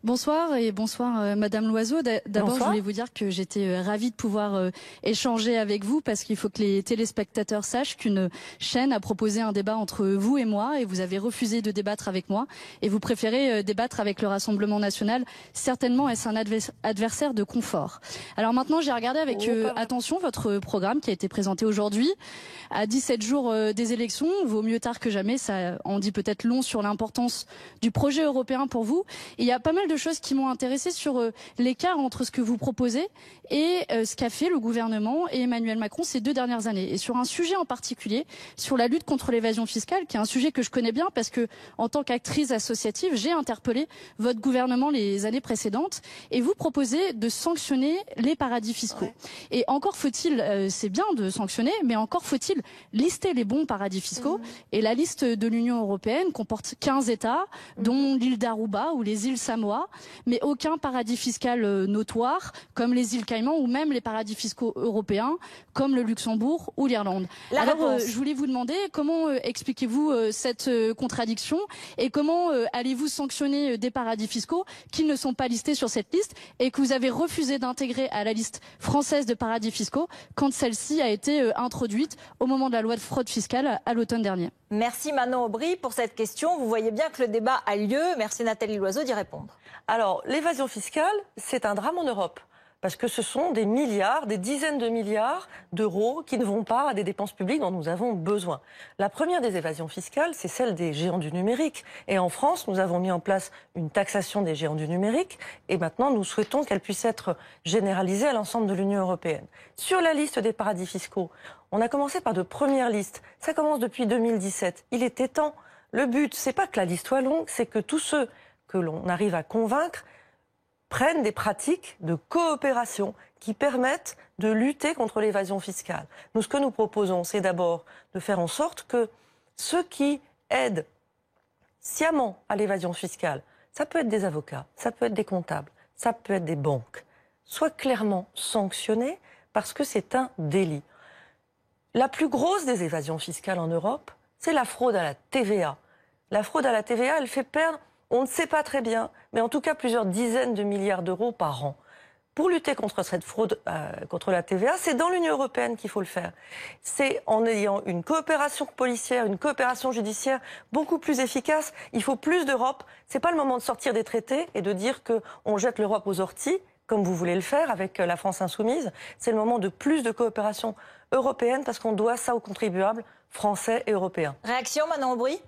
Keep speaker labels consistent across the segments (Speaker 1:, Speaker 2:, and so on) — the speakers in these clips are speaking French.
Speaker 1: Bonsoir et bonsoir Madame Loiseau. D'abord, je voulais vous dire que j'étais ravie de pouvoir échanger avec vous parce qu'il faut que les téléspectateurs sachent qu'une chaîne a proposé un débat entre vous et moi et vous avez refusé de débattre avec moi et vous préférez débattre avec le Rassemblement national. Certainement est-ce un adversaire de confort. Alors maintenant, j'ai regardé avec attention votre programme qui a été présenté aujourd'hui. À 17 jours des élections, vaut mieux tard que jamais, ça en dit peut-être long sur l'importance du projet européen pour vous. Et il y a pas mal de choses qui m'ont intéressée sur l'écart entre ce que vous proposez et ce qu'a fait le gouvernement et Emmanuel Macron ces 2 dernières années. Et sur un sujet en particulier, sur la lutte contre l'évasion fiscale, qui est un sujet que je connais bien parce que, en tant qu'actrice associative, j'ai interpellé votre gouvernement les années précédentes et vous proposez de sanctionner les paradis fiscaux. Ouais. Et encore faut-il, c'est bien de sanctionner, mais encore faut-il lister les bons paradis fiscaux. Et la liste de l'Union européenne comporte 15 États, dont l'île d'Aruba ou les îles Samoa, mais aucun paradis fiscal notoire, comme les îles Caïmans ou même les paradis fiscaux européens, comme le Luxembourg ou l'Irlande. Alors, je voulais vous demander comment expliquez-vous cette contradiction et comment allez-vous sanctionner des paradis fiscaux qui ne sont pas listés sur cette liste et que vous avez refusé d'intégrer à la liste française de paradis fiscaux quand celle-ci a été introduite au moment de la loi de fraude fiscale à l'automne dernier.
Speaker 2: Merci Manon Aubry pour cette question. Vous voyez bien que le débat a lieu. Merci Nathalie Loiseau d'y répondre.
Speaker 3: Alors, l'évasion fiscale, c'est un drame en Europe. Parce que ce sont des milliards, des dizaines de milliards d'euros qui ne vont pas à des dépenses publiques dont nous avons besoin. La première des évasions fiscales, c'est celle des géants du numérique. Et en France, nous avons mis en place une taxation des géants du numérique. Et maintenant, nous souhaitons qu'elle puisse être généralisée à l'ensemble de l'Union européenne. Sur la liste des paradis fiscaux, on a commencé par de premières listes. Ça commence depuis 2017. Il était temps. Le but, c'est pas que la liste soit longue, c'est que tous ceux que l'on arrive à convaincre prennent des pratiques de coopération qui permettent de lutter contre l'évasion fiscale. Nous, ce que nous proposons, c'est d'abord de faire en sorte que ceux qui aident sciemment à l'évasion fiscale, ça peut être des avocats, ça peut être des comptables, ça peut être des banques, soient clairement sanctionnés parce que c'est un délit. La plus grosse des évasions fiscales en Europe, c'est la fraude à la TVA. La fraude à la TVA, elle fait perdre, on ne sait pas très bien, mais en tout cas plusieurs dizaines de milliards d'euros par an. Pour lutter contre cette fraude, contre la TVA, c'est dans l'Union européenne qu'il faut le faire. C'est en ayant une coopération policière, une coopération judiciaire beaucoup plus efficace. Il faut plus d'Europe. C'est pas le moment de sortir des traités et de dire qu'on jette l'Europe aux orties, comme vous voulez le faire avec la France insoumise. C'est le moment de plus de coopération européenne parce qu'on doit ça aux contribuables français et européens.
Speaker 2: Réaction, Manon Aubry ?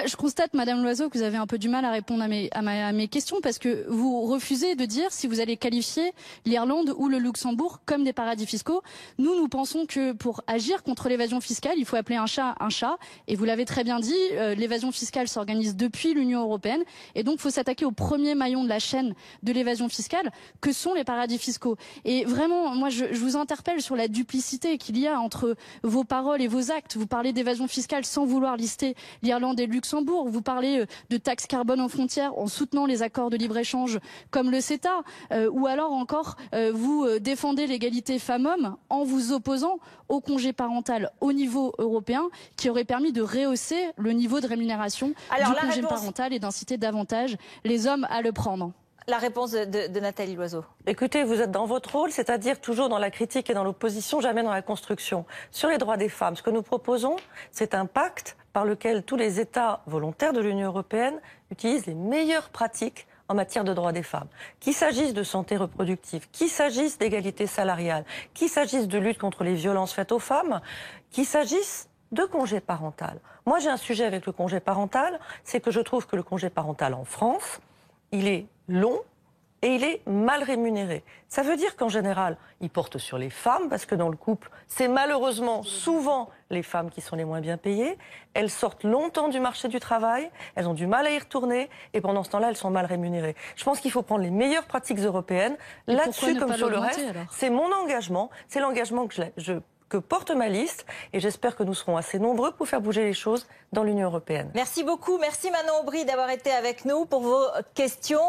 Speaker 1: Je constate, Madame Loiseau, que vous avez un peu du mal à répondre à mes questions parce que vous refusez de dire si vous allez qualifier l'Irlande ou le Luxembourg comme des paradis fiscaux. Nous pensons que pour agir contre l'évasion fiscale, il faut appeler un chat un chat. Et vous l'avez très bien dit, l'évasion fiscale s'organise depuis l'Union européenne. Et donc, il faut s'attaquer au premier maillon de la chaîne de l'évasion fiscale, que sont les paradis fiscaux. Et vraiment, moi, je vous interpelle sur la duplicité qu'il y a entre vos paroles et vos actes. Vous parlez d'évasion fiscale sans vouloir lister l'Irlande et le Luxembourg. Vous parlez de taxes carbone aux frontières en soutenant les accords de libre-échange comme le CETA. Ou alors encore, vous défendez l'égalité femmes-hommes en vous opposant au congé parental au niveau européen qui aurait permis de rehausser le niveau de rémunération du congé parental et d'inciter davantage les hommes à le prendre.
Speaker 2: La réponse de Nathalie Loiseau.
Speaker 3: Écoutez, vous êtes dans votre rôle, c'est-à-dire toujours dans la critique et dans l'opposition, jamais dans la construction. Sur les droits des femmes, ce que nous proposons, c'est un pacte par lequel tous les États volontaires de l'Union européenne utilisent les meilleures pratiques en matière de droits des femmes. Qu'il s'agisse de santé reproductive, qu'il s'agisse d'égalité salariale, qu'il s'agisse de lutte contre les violences faites aux femmes, qu'il s'agisse de congé parental. Moi, j'ai un sujet avec le congé parental, c'est que je trouve que le congé parental en France, il est long et il est mal rémunéré. Ça veut dire qu'en général, il porte sur les femmes, parce que dans le couple, c'est malheureusement souvent les femmes qui sont les moins bien payées. Elles sortent longtemps du marché du travail, elles ont du mal à y retourner, et pendant ce temps-là, elles sont mal rémunérées. Je pense qu'il faut prendre les meilleures pratiques européennes. Là-dessus, comme sur le reste, c'est mon engagement, c'est l'engagement que porte ma liste, et j'espère que nous serons assez nombreux pour faire bouger les choses dans l'Union européenne.
Speaker 2: Merci beaucoup, merci Manon Aubry d'avoir été avec nous pour vos questions.